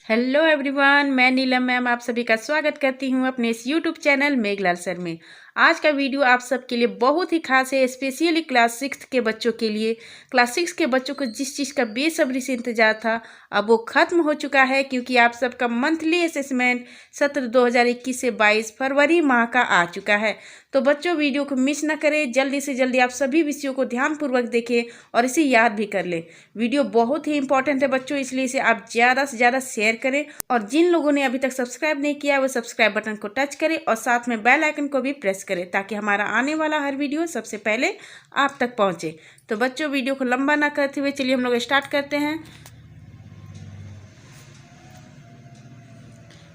Hello everyone, मैं नीलम ma'am आप सभी का स्वागत करती हूं अपने इस यूट्यूब चैनल मेघलाल सर में। आज का वीडियो आप सबके लिए बहुत ही खास है, स्पेशली क्लास 6 के बच्चों के लिए। क्लास 6 के बच्चों को जिस चीज़ का बेसब्री से इंतजार था अब वो खत्म हो चुका है, क्योंकि आप सबका मंथली असेसमेंट सत्र 2021 से 22 फरवरी माह का आ चुका है। तो बच्चों वीडियो को मिस ना करें, जल्दी से जल्दी आप सभी विषयों को ध्यानपूर्वक देखें और इसे याद भी कर लें। वीडियो बहुत ही इंपॉर्टेंट है बच्चों, इसलिए इसे आप ज़्यादा से ज़्यादा शेयर करें और जिन लोगों ने अभी तक सब्सक्राइब नहीं किया वो सब्सक्राइब बटन को टच करें और साथ में बेल आइकन को भी प्रेस करें, ताकि हमारा आने वाला हर वीडियो सबसे पहले आप तक पहुंचे। तो बच्चों वीडियो को लंबा ना करते हुए चलिए हम लोग स्टार्ट करते हैं।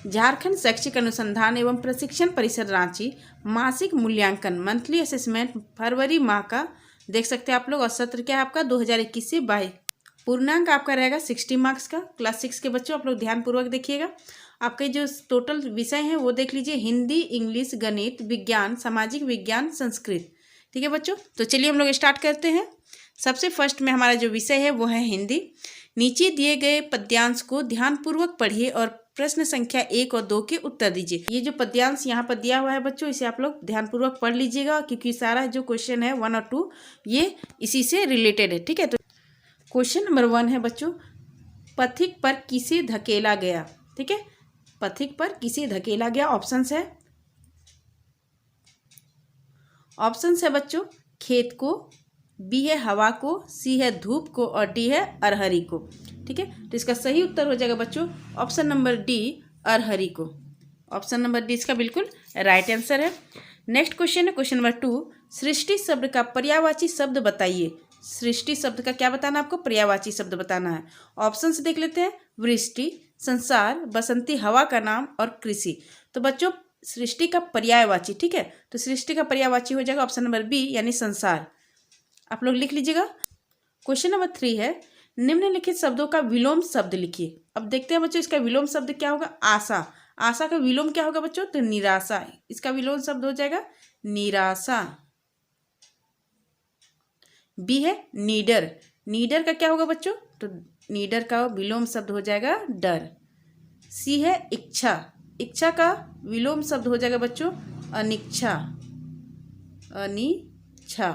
झारखंड शैक्षिक अनुसंधान एवं प्रशिक्षण परिषद रांची मासिक मूल्यांकन मंथली असेसमेंट फरवरी माह का देख सकते हैं आप लोग। और सत्र क्या है आपका 2021 से 22। पूर्णांक आपका रहेगा 60 मार्क्स का। क्लास 6 के बच्चों आप लोग ध्यानपूर्वक देखिएगा। आपके जो टोटल विषय हैं वो देख लीजिए, हिंदी, इंग्लिश, गणित, विज्ञान, सामाजिक विज्ञान, संस्कृत। ठीक है बच्चों, तो चलिए हम लोग स्टार्ट करते हैं। सबसे फर्स्ट में हमारा जो विषय है वो है हिंदी। नीचे दिए गए पद्यांश को ध्यानपूर्वक पढ़िए और प्रश्न संख्या 1 और 2 के उत्तर दीजिए। ये जो पद्यांश यहाँ पर दिया हुआ है बच्चों, इसे आप लोग ध्यानपूर्वक पढ़ लीजिएगा, क्योंकि सारा जो क्वेश्चन है 1 और 2 ये इसी से रिलेटेड है। ठीक है, तो क्वेश्चन नंबर 1 है बच्चों, पथिक पर किसे धकेला गया। ठीक है, पथिक पर किसे धकेला गया। ऑप्शंस है बच्चों, खेत को, बी है हवा को, सी है धूप को और डी है अरहरी को। ठीक है, तो इसका सही उत्तर हो जाएगा बच्चों ऑप्शन नंबर डी, अरहरी को। ऑप्शन नंबर डी इसका बिल्कुल राइट आंसर है। नेक्स्ट क्वेश्चन है क्वेश्चन नंबर 2, सृष्टि शब्द का पर्यायवाची शब्द बताइए। सृष्टि शब्द का क्या बताना है आपको, पर्यायवाची शब्द बताना है। ऑप्शन से देख लेते हैं, वृष्टि, संसार, बसंती हवा का नाम और कृषि। तो बच्चों सृष्टि का पर्यायवाची, ठीक है, तो सृष्टि का पर्यायवाची हो जाएगा ऑप्शन नंबर बी यानी संसार। आप लोग लिख लीजिएगा। क्वेश्चन नंबर 3 है, निम्नलिखित शब्दों का विलोम शब्द लिखिए। अब देखते हैं बच्चों इसका विलोम शब्द क्या होगा। आशा, आशा का विलोम क्या होगा बच्चों, तो निराशा। इसका विलोम शब्द हो जाएगा निराशा। बी है नीडर, नीडर का क्या होगा बच्चों, तो नीडर का विलोम शब्द हो जाएगा डर। सी है इच्छा, इच्छा का विलोम शब्द हो जाएगा बच्चों अनिच्छा, अनिच्छा।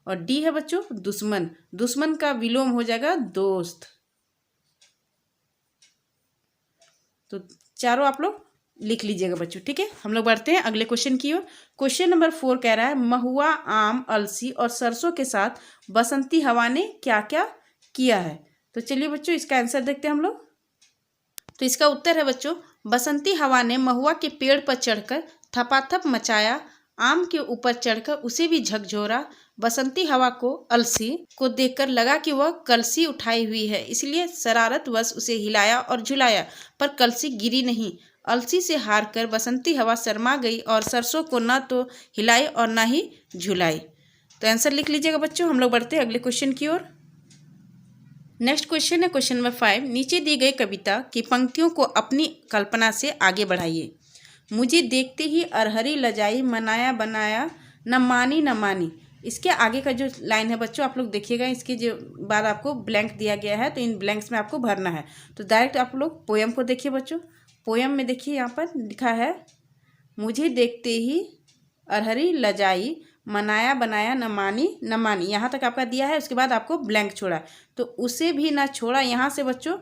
और डी है बच्चों दुश्मन, दुश्मन का विलोम हो जाएगा दोस्त। तो चारों आप लोग लिख लीजिएगा बच्चों। ठीक है, हम लोग बढ़ते हैं अगले क्वेश्चन की ओर। क्वेश्चन नंबर 4 कह रहा है, महुआ, आम, अलसी और सरसों के साथ बसंती हवा ने क्या क्या किया है। तो चलिए बच्चों इसका आंसर देखते हैं हम लोग। तो इसका उत्तर है बच्चों, बसंती हवा ने महुआ के पेड़ पर चढ़कर थपाथप मचाया, आम के ऊपर चढ़कर उसे भी झकझोरा। बसंती हवा को अलसी को देखकर लगा कि वह कलसी उठाई हुई है, इसलिए शरारतवश उसे हिलाया और झुलाया, पर कलसी गिरी नहीं। अलसी से हार कर बसंती हवा शर्मा गई और सरसों को न तो हिलाई और न ही झुलाई। तो आंसर लिख लीजिएगा बच्चों। हम लोग बढ़ते हैं अगले क्वेश्चन की ओर। नेक्स्ट क्वेश्चन है क्वेश्चन नंबर 5, नीचे दी गई कविता की पंक्तियों को अपनी कल्पना से आगे बढ़ाइए। मुझे देखते ही अरहरी लजाई, मनाया बनाया न मानी न मानी। इसके आगे का जो लाइन है बच्चों आप लोग देखिएगा, इसके जो बाद आपको ब्लैंक दिया गया है, तो इन ब्लैंक्स में आपको भरना है। तो डायरेक्ट आप लोग पोयम को देखिए बच्चों। पोयम में देखिए यहाँ पर लिखा है, मुझे देखते ही अरहरी लजाई, मनाया बनाया न मानी न मानी, यहाँ तक आपका दिया है। उसके बाद आपको ब्लैंक छोड़ा, तो उसे भी ना छोड़ा, यहाँ से बच्चों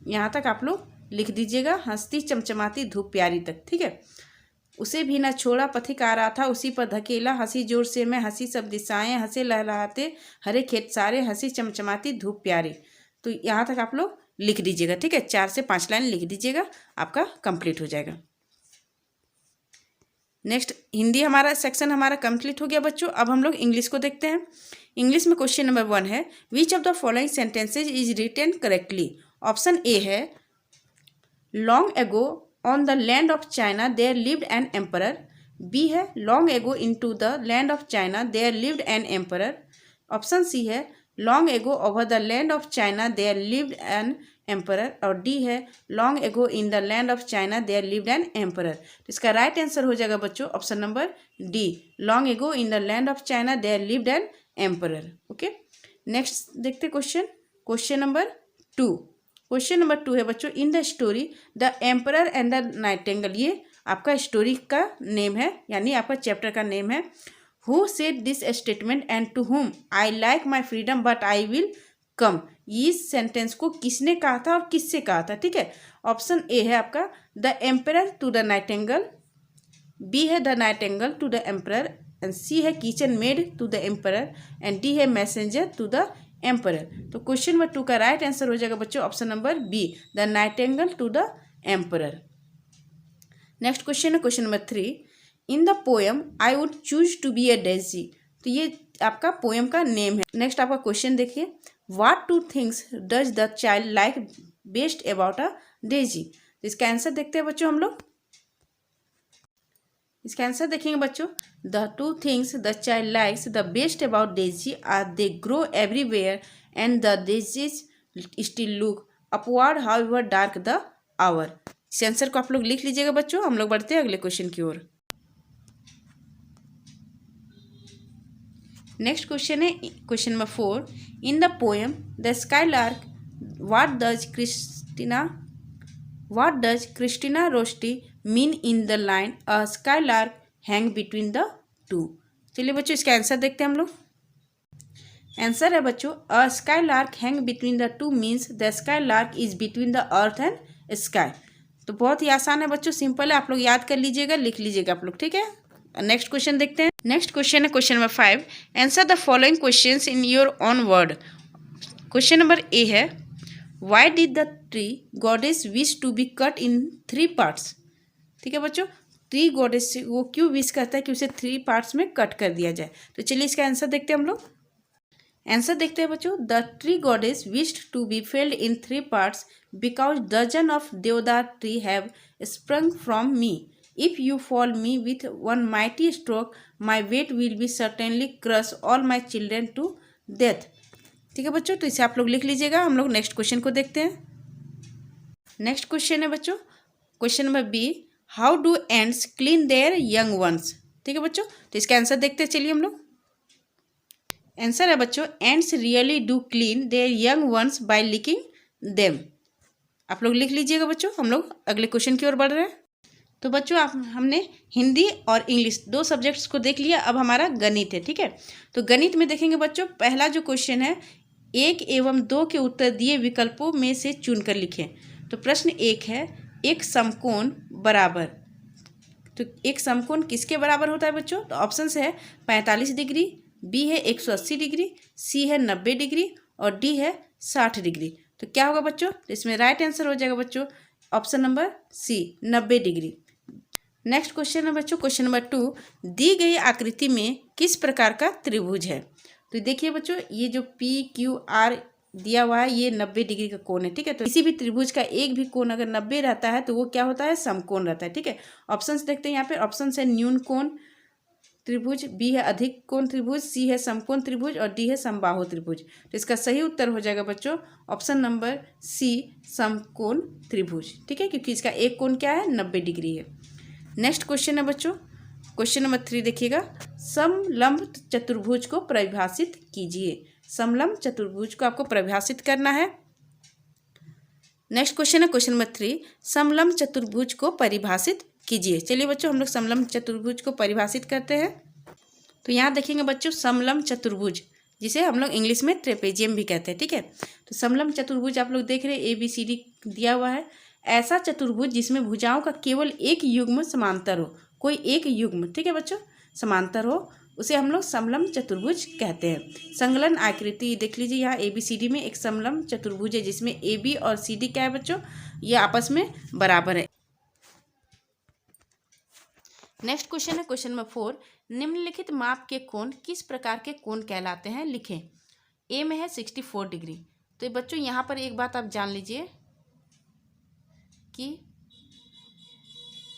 यहाँ तक आप लोग लिख दीजिएगा, हंसती चमचमाती धूप प्यारी तक। ठीक है, उसे भी ना छोड़ा, पथिक आ रहा था उसी पर धकेला, हंसी जोर से मैं हंसी सब दिशाएं, हंसे लहलहाते हरे खेत सारे, हंसी चमचमाती धूप प्यारी। तो यहाँ तक आप लोग लिख दीजिएगा। ठीक है, 4 से 5 लाइन लिख दीजिएगा, आपका कंप्लीट हो जाएगा। नेक्स्ट हिंदी हमारा सेक्शन हमारा कंप्लीट हो गया बच्चों। अब हम लोग इंग्लिश को देखते हैं। इंग्लिश में क्वेश्चन नंबर 1 है, which of the following sentences is written correctly. Option A है, long ago on the land of China there lived an emperor. B है, long ago into the land of China there lived an emperor. Option C है, long ago over the land of China there lived an emperor. और D है, long ago in the land of China there lived an emperor. तो इसका right answer हो जाएगा बच्चों option number D, long ago in the land of China there lived an emperor. Okay, next देखते question number 2। Question number 2 है बच्चों, in the story the emperor and the nightingale, ये आपका स्टोरी का name है, यानी आपका चैप्टर का नेम है। Who said this statement and to whom I like my freedom but I will come, इस सेंटेंस को किसने कहा था और किससे कहा था, ठीक है। ऑप्शन ए है आपका the emperor to the nightingale, B है the nightingale to the emperor, and C है kitchen maid to the emperor, and D है मैसेंजर टू द एम्परर। तो क्वेश्चन नंबर 2 का राइट आंसर हो जाएगा बच्चों option number B, the nightingale to the emperor. Next question है question number 3, in the poem I would choose to be a daisy, तो ये आपका पोएम का नेम है। नेक्स्ट आपका क्वेश्चन देखिए, what two things does the child like best about a Daisy, तो इसका आंसर देखते हैं बच्चों हम लोग। इसका आंसर देखेंगे बच्चों, the two things the child likes the best about daisy are they grow everywhere and the daisies still look upward however dark the hour. इस आंसर को आप लोग लिख लीजिएगा बच्चों। हम लोग बढ़ते हैं अगले क्वेश्चन की ओर। नेक्स्ट क्वेश्चन है question number 4, in the poem the skylark what does Christina Rossetti mean in the line a skylark hang between the two. चलिए बच्चों इसका आंसर देखते हैं हम लोग। आंसर है बच्चों, अ skylark hang between the two means the skylark is between the earth and sky. तो बहुत ही आसान है बच्चों, सिंपल है, आप लोग याद कर लीजिएगा, लिख लीजिएगा आप लोग, ठीक है। नेक्स्ट क्वेश्चन देखते हैं। नेक्स्ट क्वेश्चन है question number 5, answer the following questions in your own word. Question number A है, why did the tree goddess wish to be cut in 3 parts, ठीक है बच्चों। ट्री गॉडेस वो क्यों विश करता है कि उसे 3 पार्ट्स में कट कर दिया जाए। तो चलिए इसका आंसर देखते हैं हम लोग। आंसर देखते हैं बच्चों, the tree goddess wished to be felled in 3 parts because dozen of deodar tree have sprung from me. If you fall me with one mighty stroke, my weight will be certainly crush all my children to death। ठीक है बच्चों, तो इसे आप लोग लिख लीजिएगा। हम लोग नेक्स्ट क्वेश्चन को देखते हैं। नेक्स्ट क्वेश्चन है बच्चों question number B, how do ants clean their young ones, ठीक है बच्चों। तो इसका आंसर देखते हैं, चलिए हम लोग। आंसर है बच्चों, ants really do clean their young ones by licking them. आप लोग लिख लीजिएगा बच्चों। हम लोग अगले क्वेश्चन की ओर बढ़ रहे हैं। तो बच्चों हमने हिंदी और इंग्लिश 2 सब्जेक्ट्स को देख लिया, अब हमारा गणित है, ठीक है। तो गणित में देखेंगे बच्चों, पहला जो क्वेश्चन है, 1 एवं 2 के उत्तर दिए विकल्पों में से चुनकर लिखें। तो प्रश्न 1 है, एक समकोण बराबर, तो एक समकोण किसके बराबर होता है बच्चों। तो ऑप्शन है 45 डिग्री, बी है 180 डिग्री, सी है 90 डिग्री और डी है 60 डिग्री। तो क्या होगा बच्चों, तो इसमें राइट आंसर हो जाएगा बच्चों option number C, 90 degree. Next question है बच्चों क्वेश्चन नंबर 2, दी गई आकृति में किस प्रकार का त्रिभुज है। तो देखिए बच्चों, ये जो पी क्यू आर दिया हुआ है ये 90 डिग्री का कोण है, ठीक है। तो किसी भी त्रिभुज का एक भी कोण अगर 90 रहता है तो वो क्या होता है, समकोण रहता है, ठीक है। ऑप्शंस देखते हैं यहाँ पे। ऑप्शन है न्यून कोण त्रिभुज, बी है अधिक कोण त्रिभुज, सी है समकोण त्रिभुज और डी है समबाहु त्रिभुज। तो इसका सही उत्तर हो जाएगा बच्चों ऑप्शन नंबर सी, समकोण त्रिभुज, ठीक है, क्योंकि इसका एक कोण क्या है, 90 डिग्री है। नेक्स्ट क्वेश्चन है बच्चों क्वेश्चन नंबर 3 देखिएगा, समलंब चतुर्भुज को परिभाषित कीजिए। समलंब चतुर्भुज को आपको परिभाषित करना है। नेक्स्ट क्वेश्चन है क्वेश्चन नंबर 3, समलंब चतुर्भुज को परिभाषित कीजिए। चलिए बच्चों हम लोग समलंब चतुर्भुज को परिभाषित करते हैं। तो यहाँ देखेंगे बच्चों, समलंब चतुर्भुज जिसे हम लोग इंग्लिश में ट्रेपेजियम भी कहते हैं, ठीक है। तो समलंब चतुर्भुज आप लोग देख रहे हैं, ABCD दिया हुआ है। ऐसा चतुर्भुज जिसमें भुजाओं का केवल एक युग्म समांतर हो, कोई एक युग्म, ठीक है बच्चों, समांतर हो, उसे हम लोग समलंब चतुर्भुज कहते हैं। संलग्न आकृति देख लीजिए, यहाँ ABCD में एक समलंब चतुर्भुज है जिसमें AB और CD क्या है बच्चों, ये आपस में बराबर है। नेक्स्ट क्वेश्चन है क्वेश्चन नंबर 4, निम्नलिखित माप के कोण किस प्रकार के कोण कहलाते हैं, लिखें। ए में है 64 डिग्री। तो बच्चों यहाँ पर एक बात आप जान लीजिए कि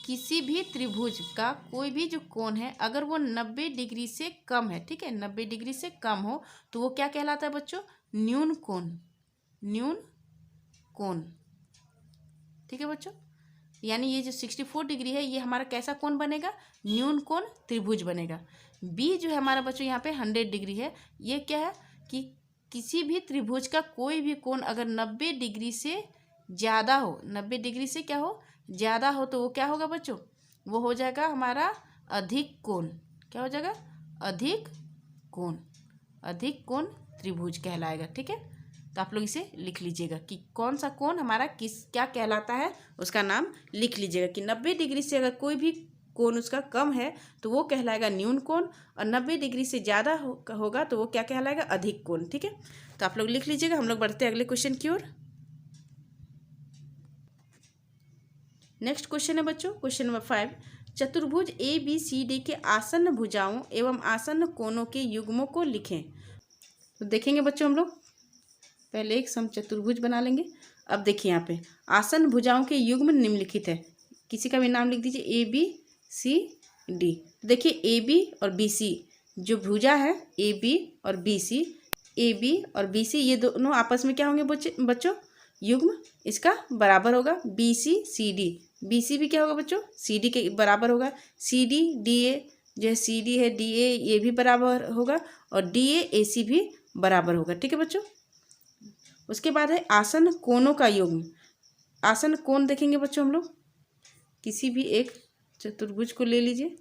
किसी भी त्रिभुज का कोई भी जो कोण है अगर वो 90 डिग्री से कम है, ठीक है, 90 डिग्री से कम हो तो वो क्या कहलाता है बच्चों, न्यून कोण, न्यून कोण, ठीक है बच्चों। यानी ये जो 64 डिग्री है ये हमारा कैसा कोण बनेगा, न्यून कोण त्रिभुज बनेगा। बी जो है हमारा बच्चों यहाँ पे 100 डिग्री है, ये क्या है कि किसी भी त्रिभुज का कोई भी कोण अगर 90 डिग्री से ज़्यादा हो, 90 डिग्री से क्या हो, ज़्यादा हो, तो वो क्या होगा बच्चों, वो हो जाएगा हमारा अधिक कोण। क्या हो जाएगा, अधिक कोण। अधिक कोण त्रिभुज कहलाएगा। ठीक है, तो आप लोग इसे लिख लीजिएगा कि कौन सा कोण हमारा किस क्या कहलाता है, उसका नाम लिख लीजिएगा कि 90 डिग्री से अगर कोई भी कोण उसका कम है तो वो कहलाएगा न्यून कोण, और 90 डिग्री से ज़्यादा होगा तो वो क्या कहलाएगा, अधिक कोण। ठीक है, तो आप लोग लिख लीजिएगा। हम लोग बढ़ते हैं अगले क्वेश्चन की ओर। नेक्स्ट क्वेश्चन है बच्चों, क्वेश्चन नंबर 5, चतुर्भुज ए बी सी डी के आसन्न भुजाओं एवं आसन्न कोणों के युग्मों को लिखें। तो देखेंगे बच्चों, हम लोग पहले एक समचतुर्भुज बना लेंगे। अब देखिए यहाँ पे आसन्न भुजाओं के युग्म निम्नलिखित है। किसी का भी नाम लिख दीजिए, ए बी सी डी। देखिए ए बी और बी सी जो भुजा है, ए बी और बी सी, ए बी और बी सी ये दोनों आपस में क्या होंगे बच्चों, युग्म इसका बराबर होगा। B C C D, B C भी क्या होगा बच्चों, सी डी के बराबर होगा। सी डी डी ए जो है, सी डी है डी ए ये भी बराबर होगा, और डी ए सी भी बराबर होगा। ठीक है बच्चों, उसके बाद है आसन्न कोणों का युग्म। आसन्न कोण देखेंगे बच्चों, हम लोग किसी भी एक चतुर्भुज को ले लीजिए।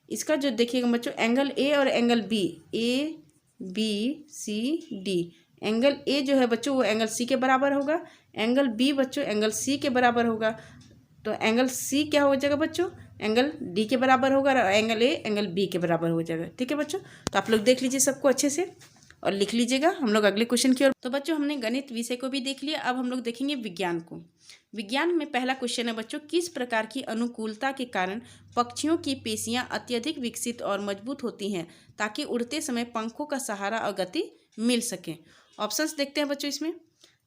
इसका जो देखिएगा बच्चों, एंगल ए और angle B, A B C D, angle A जो है बच्चों वो एंगल सी के बराबर होगा, एंगल बी बच्चों एंगल सी के बराबर होगा। तो एंगल सी क्या हो जाएगा बच्चों, एंगल डी के बराबर होगा, और एंगल ए एंगल बी के बराबर हो जाएगा। ठीक है बच्चों, तो आप लोग देख लीजिए सबको अच्छे से और लिख लीजिएगा। हम लोग अगले क्वेश्चन की ओर। तो बच्चों हमने गणित विषय को भी देख लिया, अब हम लोग देखेंगे विज्ञान को। विज्ञान में पहला क्वेश्चन है बच्चों, किस प्रकार की अनुकूलता के कारण पक्षियों की पेशियां अत्यधिक विकसित और मजबूत होती हैं ताकि उड़ते समय पंखों का सहारा और गति मिल सके। ऑप्शंस देखते हैं बच्चों इसमें,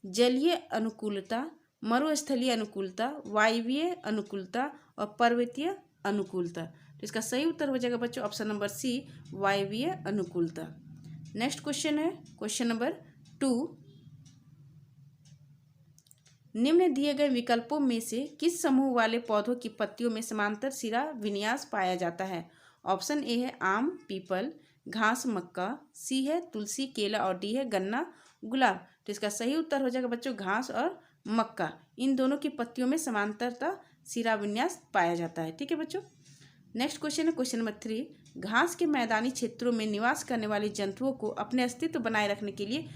जलीय अनुकूलता, मरुस्थलीय अनुकूलता, वायवीय अनुकूलता और पर्वतीय अनुकूलता। तो इसका सही उत्तर हो जाएगा बच्चों ऑप्शन नंबर सी, वायवीय अनुकूलता। नेक्स्ट क्वेश्चन है क्वेश्चन नंबर 2, निम्न दिए गए विकल्पों में से किस समूह वाले पौधों की पत्तियों में समांतर सिरा विन्यास पाया जाता है। ऑप्शन ए है आम, पीपल, घास, मक्का, सी है तुलसी, केला और डी है गन्ना, गुलाब। तो इसका सही उत्तर हो जाएगा बच्चों घास और मक्का, इन दोनों की पत्तियों में समांतरता सिरा विन्यास पाया जाता है। ठीक है बच्चों, नेक्स्ट क्वेश्चन है क्वेश्चन नंबर 3, घास के मैदानी क्षेत्रों में निवास करने वाले जंतुओं को अपने अस्तित्व बनाए रखने के लिए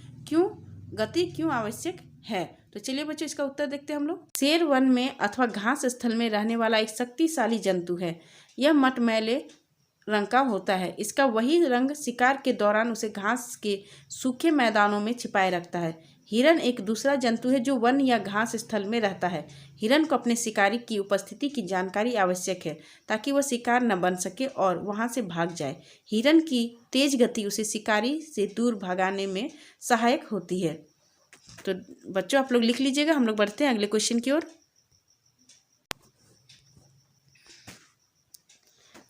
गति क्यों आवश्यक है। तो चलिए बच्चों इसका उत्तर देखते हैं हम लोग। शेर वन में अथवा घास स्थल में रहने वाला एक शक्तिशाली जंतु है। यह मटमैले रंग का होता है। इसका वही रंग शिकार के दौरान उसे घास के सूखे मैदानों में छिपाए रखता है। हिरन एक दूसरा जंतु है जो वन या घास स्थल में रहता है। हिरन को अपने शिकारी की उपस्थिति की जानकारी आवश्यक है ताकि वह शिकार न बन सके और वहां से भाग जाए। हिरन की तेज गति उसे शिकारी से दूर भागाने में सहायक होती है। तो बच्चों आप लोग लिख लीजिएगा। हम लोग बढ़ते हैं अगले क्वेश्चन की ओर।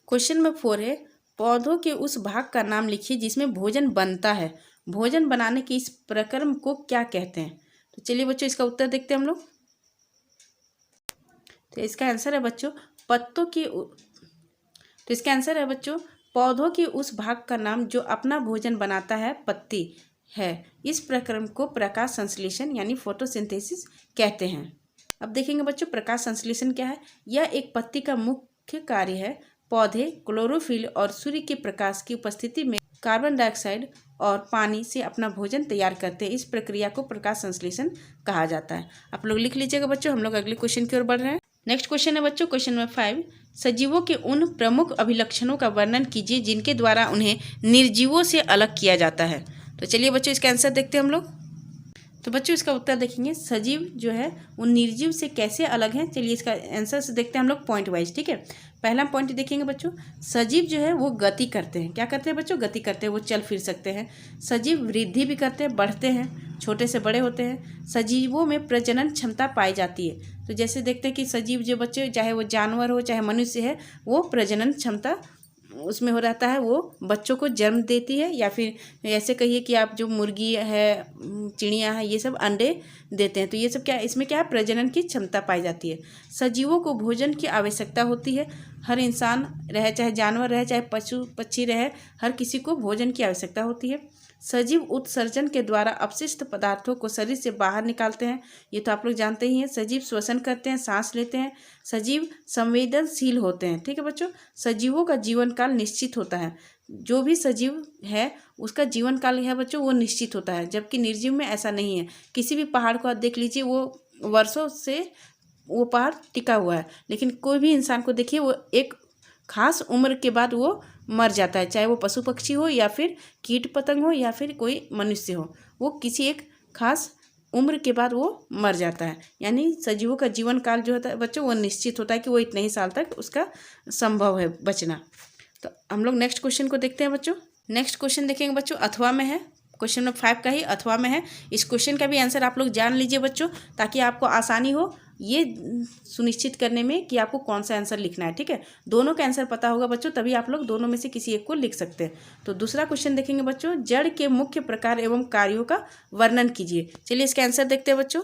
क्वेश्चन नंबर 4 है, पौधों के उस भाग का नाम लिखिए जिसमें भोजन बनता है। भोजन बनाने के इस प्रक्रम को क्या कहते हैं। तो चलिए बच्चों इसका उत्तर देखते हैं हम लोग। तो इसका आंसर है बच्चों इसका आंसर है बच्चों पौधों के उस भाग का नाम जो अपना भोजन बनाता है पत्ती है। इस प्रक्रम को प्रकाश संश्लेषण यानी फोटोसिंथेसिस कहते हैं। अब देखेंगे बच्चों प्रकाश संश्लेषण क्या है। यह एक पत्ती का मुख्य कार्य है। पौधे क्लोरोफिल और सूर्य के प्रकाश की उपस्थिति में कार्बन डाइऑक्साइड और पानी से अपना भोजन तैयार करते हैं। इस प्रक्रिया को प्रकाश संश्लेषण कहा जाता है। आप लोग लिख लीजिएगा बच्चों। हम लोग अगले क्वेश्चन की ओर बढ़ रहे हैं। नेक्स्ट क्वेश्चन है बच्चों क्वेश्चन नंबर 5, सजीवों के उन प्रमुख अभिलक्षणों का वर्णन कीजिए जिनके द्वारा उन्हें निर्जीवों से अलग किया जाता है। तो चलिए बच्चों इसका आंसर देखते हैं हम लोग। तो बच्चों इसका उत्तर देखेंगे सजीव जो है वो निर्जीव से कैसे अलग हैं। चलिए इसका आंसर से देखते हैं हम लोग पॉइंट वाइज। ठीक है, पहला पॉइंट देखेंगे बच्चों, सजीव जो है वो गति करते हैं। क्या करते हैं बच्चों, गति करते हैं, वो चल फिर सकते हैं। सजीव वृद्धि भी करते हैं, बढ़ते हैं, छोटे से बड़े होते हैं। सजीवों में प्रजनन क्षमता पाई जाती है। तो जैसे देखते हैं कि सजीव जो बच्चे चाहे वो जानवर हो चाहे मनुष्य है, वो प्रजनन क्षमता उसमें हो रहता है, वो बच्चों को जन्म देती है। या फिर ऐसे कहिए कि आप जो मुर्गी है, चिड़िया है, ये सब अंडे देते हैं। तो ये सब क्या इसमें क्या है, प्रजनन की क्षमता पाई जाती है। सजीवों को भोजन की आवश्यकता होती है। हर इंसान रहे चाहे जानवर रहे चाहे पशु पक्षी रहे, हर किसी को भोजन की आवश्यकता होती है। सजीव उत्सर्जन के द्वारा अपशिष्ट पदार्थों को शरीर से बाहर निकालते हैं, ये तो आप लोग जानते ही हैं। सजीव श्वसन करते हैं, सांस लेते हैं। सजीव संवेदनशील होते हैं, ठीक है बच्चों। सजीवों का जीवन काल निश्चित होता है, जो भी सजीव है उसका जीवन काल है बच्चों वो निश्चित होता है, जबकि निर्जीव में ऐसा नहीं है। किसी भी पहाड़ को आप देख लीजिए, वो वर्षों से वो पहाड़ टिका हुआ है, लेकिन कोई भी इंसान को देखिए वो एक खास उम्र के बाद वो मर जाता है, चाहे वो पशु पक्षी हो या फिर कीट पतंग हो या फिर कोई मनुष्य हो, वो किसी एक खास उम्र के बाद वो मर जाता है। यानी सजीवों का जीवन काल जो होता है बच्चों वो निश्चित होता है कि वो इतने ही साल तक उसका संभव है बचना। तो हम लोग नेक्स्ट क्वेश्चन को देखते हैं बच्चों। नेक्स्ट क्वेश्चन देखेंगे बच्चों, अथवा में है। क्वेश्चन नंबर 5 का ही अथवा में है। इस क्वेश्चन का भी आंसर आप लोग जान लीजिए बच्चों, ताकि आपको आसानी हो ये सुनिश्चित करने में कि आपको कौन सा आंसर लिखना है, ठीक है। दोनों का आंसर पता होगा बच्चों, तभी आप लोग दोनों में से किसी एक को लिख सकते हैं। तो दूसरा क्वेश्चन देखेंगे बच्चों, जड़ के मुख्य प्रकार एवं कार्यों का वर्णन कीजिए। चलिए इसका आंसर देखते हैं बच्चों।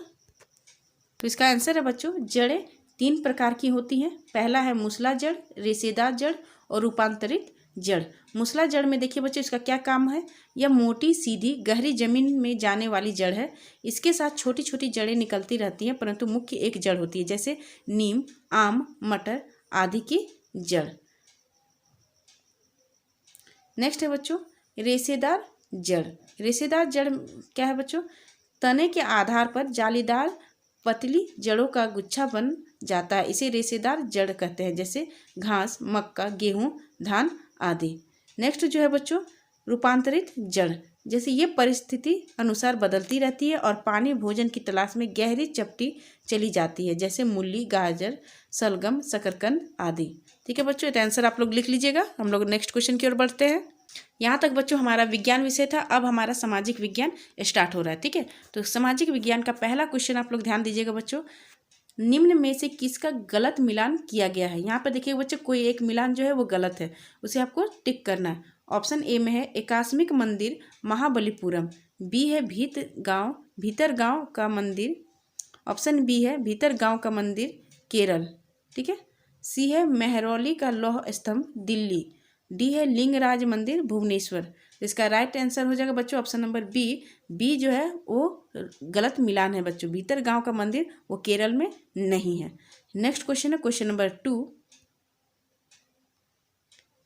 तो इसका आंसर है बच्चों, जड़ें 3 प्रकार की होती हैं। पहला है मूसला जड़, रेशेदार जड़ और रूपांतरित जड़। मूसला जड़ में देखिए बच्चों इसका क्या काम है, यह मोटी सीधी गहरी जमीन में जाने वाली जड़ है। इसके साथ छोटी छोटी जड़ें निकलती रहती हैं, परंतु मुख्य एक जड़ होती है, जैसे नीम, आम, मटर आदि की जड़। नेक्स्ट है बच्चों रेशेदार जड़। रेशेदार जड़ क्या है बच्चों, तने के आधार पर जालीदार पतली जड़ों का गुच्छा बन जाता है, इसे रेशेदार जड़ कहते हैं, जैसे घास, मक्का, गेहूं, धान आदि। नेक्स्ट जो है बच्चों रूपांतरित जड़, जैसे ये परिस्थिति अनुसार बदलती रहती है और पानी भोजन की तलाश में गहरी चपटी चली जाती है, जैसे मूली, गाजर, सलगम, शकरकंद आदि। ठीक है बच्चों, तो आंसर आप लोग लिख लीजिएगा। हम लोग नेक्स्ट क्वेश्चन की ओर बढ़ते हैं। यहाँ तक बच्चों हमारा विज्ञान विषय था, अब हमारा सामाजिक विज्ञान स्टार्ट हो रहा है, ठीक है। तो सामाजिक विज्ञान का पहला क्वेश्चन आप लोग ध्यान दीजिएगा बच्चों, निम्न में से किसका गलत मिलान किया गया है। यहाँ पर देखिए बच्चों कोई एक मिलान जो है वो गलत है, उसे आपको टिक करना है। ऑप्शन ए में है एकास्मिक मंदिर महाबलीपुरम, बी है भीतर गांव का मंदिर, ऑप्शन बी है भीतर गांव का मंदिर केरल, ठीक है। सी है मेहरौली का लौह स्तंभ दिल्ली, डी है लिंगराज मंदिर भुवनेश्वर। इसका राइट आंसर हो जाएगा बच्चों ऑप्शन नंबर बी जो है वो गलत मिलान है बच्चों, भीतर गांव का मंदिर वो केरल में नहीं है। नेक्स्ट क्वेश्चन है क्वेश्चन नंबर 2,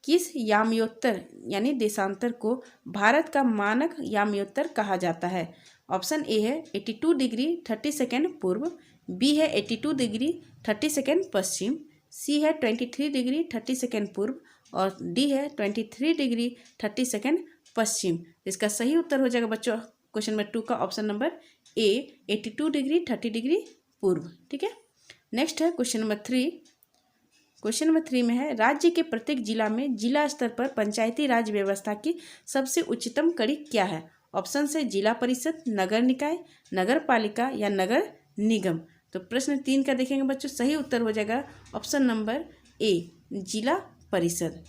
किस याम्योत्तर यानी देशांतर को भारत का मानक याम्योत्तर कहा जाता है। ऑप्शन ए है 82 डिग्री 30 सेकेंड पूर्व, बी है 82 डिग्री 30 सेकेंड पश्चिम, सी है 23 डिग्री 30 सेकेंड पूर्व और डी है 23 डिग्री 30 सेकेंड पश्चिम। इसका सही उत्तर हो जाएगा बच्चों क्वेश्चन नंबर 2 का option number A 82 degree 30 degree पूर्व, ठीक है। नेक्स्ट है क्वेश्चन नंबर 3। क्वेश्चन नंबर 3 में है राज्य के प्रत्येक जिला में जिला स्तर पर पंचायती राज व्यवस्था की सबसे उच्चतम कड़ी क्या है। ऑप्शन से जिला परिषद, नगर निकाय, नगर पालिका या नगर निगम। तो प्रश्न 3 का देखेंगे बच्चों, सही उत्तर हो जाएगा ऑप्शन नंबर ए जिला परिषद।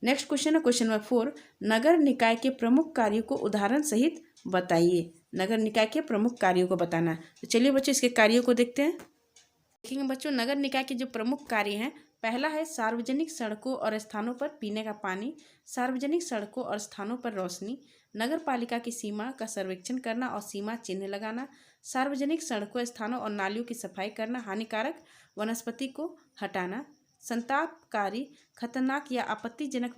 नेक्स्ट क्वेश्चन है क्वेश्चन नंबर 4, नगर निकाय के प्रमुख कार्यों को उदाहरण सहित बताइए। नगर निकाय के प्रमुख कार्यों को बताना है। तो चलिए बच्चों इसके कार्यों को देखते हैं। देखेंगे बच्चों नगर निकाय के जो प्रमुख कार्य हैं, पहला है सार्वजनिक सड़कों और स्थानों पर पीने का पानी, सार्वजनिक सड़कों और स्थानों पर रोशनी, नगर पालिका की सीमा का सर्वेक्षण करना और सीमा चिन्ह लगाना, सार्वजनिक सड़कों, स्थानों और नालियों की सफाई करना, हानिकारक वनस्पति को हटाना, संतापकारी, खतरनाक या आपत्तिजनक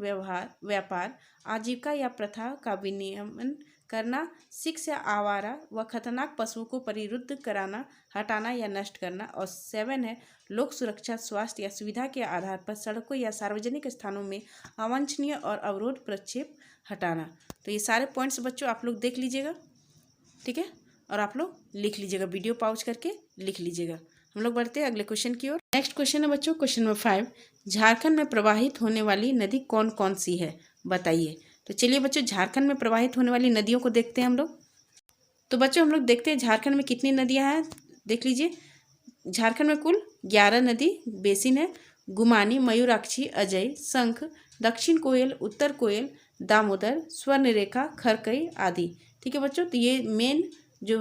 व्यापार, आजीविका या प्रथा का विनियमन करना, सिक्स या आवारा व खतरनाक पशुओं को परिरुद्ध कराना, हटाना या नष्ट करना। और 7 है लोक सुरक्षा, स्वास्थ्य या सुविधा के आधार पर सड़कों या सार्वजनिक स्थानों में अवांछनीय और अवरोध प्रक्षेप हटाना। तो ये सारे पॉइंट्स बच्चों आप लोग देख लीजिएगा, ठीक है, और आप लोग लिख लीजिएगा, वीडियो पॉज करके लिख लीजिएगा। हम लोग बढ़ते हैं अगले क्वेश्चन की ओर। नेक्स्ट क्वेश्चन है बच्चों क्वेश्चन नंबर 5, झारखंड में प्रवाहित होने वाली नदी कौन कौन सी है बताइए। तो चलिए बच्चों झारखंड में प्रवाहित होने वाली नदियों को देखते हैं हम लोग। तो बच्चों हम लोग देखते हैं झारखंड में कितनी नदियां हैं, देख लीजिए। झारखंड में कुल 11 नदी बेसिन है, गुमानी, मयूराक्षी, अजय, शंख, दक्षिण कोयल, उत्तर कोयल, दामोदर, स्वर्णरेखा, खरकई आदि, ठीक है बच्चों। तो ये मेन जो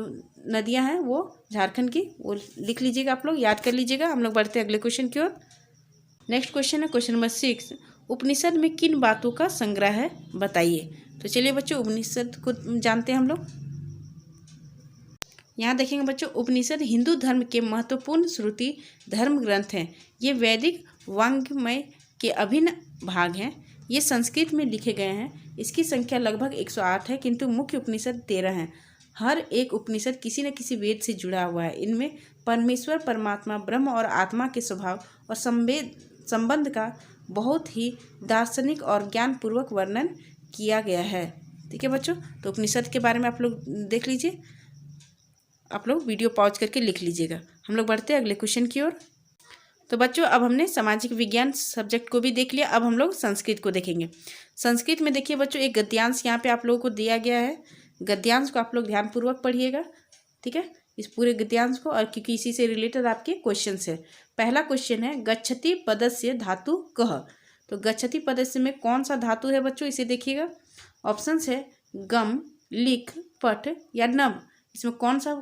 नदियां हैं वो झारखंड की, वो लिख लीजिएगा, आप लोग याद कर लीजिएगा। हम लोग बढ़ते हैं अगले क्वेश्चन की ओर। नेक्स्ट क्वेश्चन है क्वेश्चन नंबर 6, उपनिषद में किन बातों का संग्रह है बताइए। तो चलिए बच्चों उपनिषद को जानते हैं हम लोग। यहाँ देखेंगे बच्चों, उपनिषद हिंदू धर्म के महत्वपूर्ण श्रुति धर्म ग्रंथ हैं। ये वैदिक वाङ्मय के अभिन्न भाग हैं। ये संस्कृत में लिखे गए हैं। इसकी संख्या लगभग 108 है, किंतु मुख्य उपनिषद 13 हैं। हर एक उपनिषद किसी न किसी वेद से जुड़ा हुआ है। इनमें परमेश्वर, परमात्मा, ब्रह्म और आत्मा के स्वभाव और संबंध का बहुत ही दार्शनिक और ज्ञानपूर्वक वर्णन किया गया है। ठीक है बच्चों, तो उपनिषद के बारे में आप लोग देख लीजिए। आप लोग वीडियो पॉज करके लिख लीजिएगा। हम लोग बढ़ते हैं अगले क्वेश्चन की ओर। तो बच्चों अब हमने सामाजिक विज्ञान सब्जेक्ट को भी देख लिया। अब हम लोग संस्कृत को देखेंगे। संस्कृत में देखिए बच्चों, एक गद्यांश यहाँ पे आप लोगों को दिया गया है। गद्यांश को आप लोग ध्यानपूर्वक पढ़िएगा, ठीक है, इस पूरे गद्यांश को, और क्योंकि इसी से रिलेटेड आपके क्वेश्चन है। पहला क्वेश्चन है गच्छति पदस्य धातु कः। तो गच्छति पदस्य में कौन सा धातु है बच्चों, इसे देखिएगा। ऑप्शंस है गम, लिख, पठ या नभ। इसमें कौन सा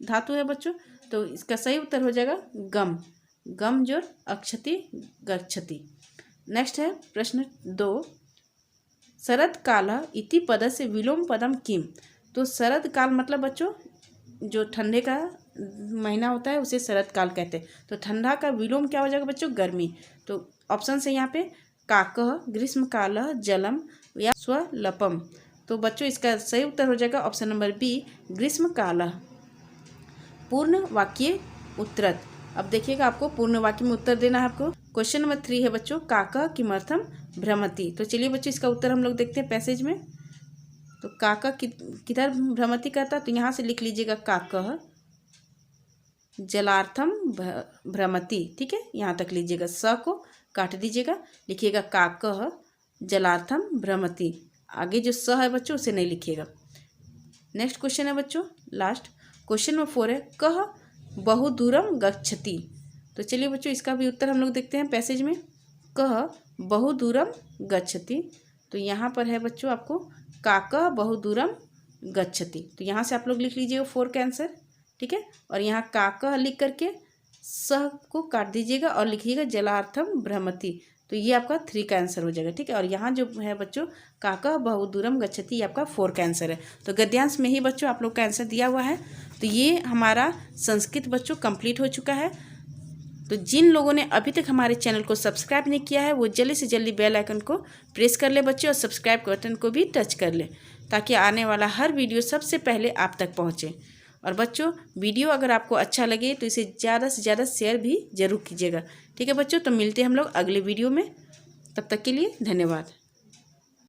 धातु है बच्चों? तो इसका सही उत्तर हो जाएगा गम। गम जोर अक्षति गच्छति। नेक्स्ट है प्रश्न 2, शरद काल इति पदस्य विलोम पदम किम। तो शरद काल मतलब बच्चों जो ठंडे का महीना होता है उसे शरद काल कहते हैं। तो ठंडा का विलोम क्या हो जाएगा बच्चों? गर्मी। तो ऑप्शन है यहाँ पे काकः, ग्रीष्म काल, जलम या स्वल्पम। तो बच्चों इसका सही उत्तर हो जाएगा ऑप्शन नंबर बी, ग्रीष्म काल। पूर्ण वाक्य उत्तरत। अब देखिएगा, आपको पूर्ण वाक्य में उत्तर देना है आपको। क्वेश्चन नंबर 3 है बच्चों, काका किमर्थम भ्रमति। तो चलिए बच्चों इसका उत्तर हम लोग देखते हैं पैसेज में। तो काका किधर भ्रमति करता, तो यहाँ से लिख लीजिएगा काकः जलार्थम भ्रमति। ठीक है, यहाँ तक लीजिएगा, स को काट दीजिएगा, लिखिएगा काकः जलार्थम भ्रमति। आगे जो स है बच्चों उसे नहीं लिखिएगा। नेक्स्ट क्वेश्चन है बच्चों, लास्ट क्वेश्चन नंबर 4 है, कः बहुदूरम गच्छति। तो चलिए बच्चों इसका भी उत्तर हम लोग देखते हैं पैसेज में। कः बहुदूरम गच्छति। तो यहाँ पर है बच्चों आपको काकः बहुदूरम गच्छति। तो यहाँ से आप लोग लिख लीजिएगा 4 का आंसर, ठीक है। और यहाँ काकः लिख करके स को काट दीजिएगा और लिखिएगा जलार्थम भ्रमति। तो ये आपका 3 का आंसर हो जाएगा, ठीक है। और यहाँ जो है बच्चों काकः बहुदूरम गच्छति, ये आपका 4 का आंसर है। तो गद्यांश में ही बच्चों आप लोग का आंसर दिया हुआ है। तो ये हमारा संस्कृत बच्चों कंप्लीट हो चुका है। तो जिन लोगों ने अभी तक हमारे चैनल को सब्सक्राइब नहीं किया है वो जल्दी से जल्दी बेल आइकन को प्रेस कर ले बच्चों, और सब्सक्राइब बटन को भी टच कर ले, ताकि आने वाला हर वीडियो सबसे पहले आप तक पहुँचे। और बच्चों वीडियो अगर आपको अच्छा लगे तो इसे ज़्यादा से ज़्यादा शेयर भी ज़रूर कीजिएगा, ठीक है बच्चों। तो मिलते हैं हम लोग अगले वीडियो में, तब तक के लिए धन्यवाद।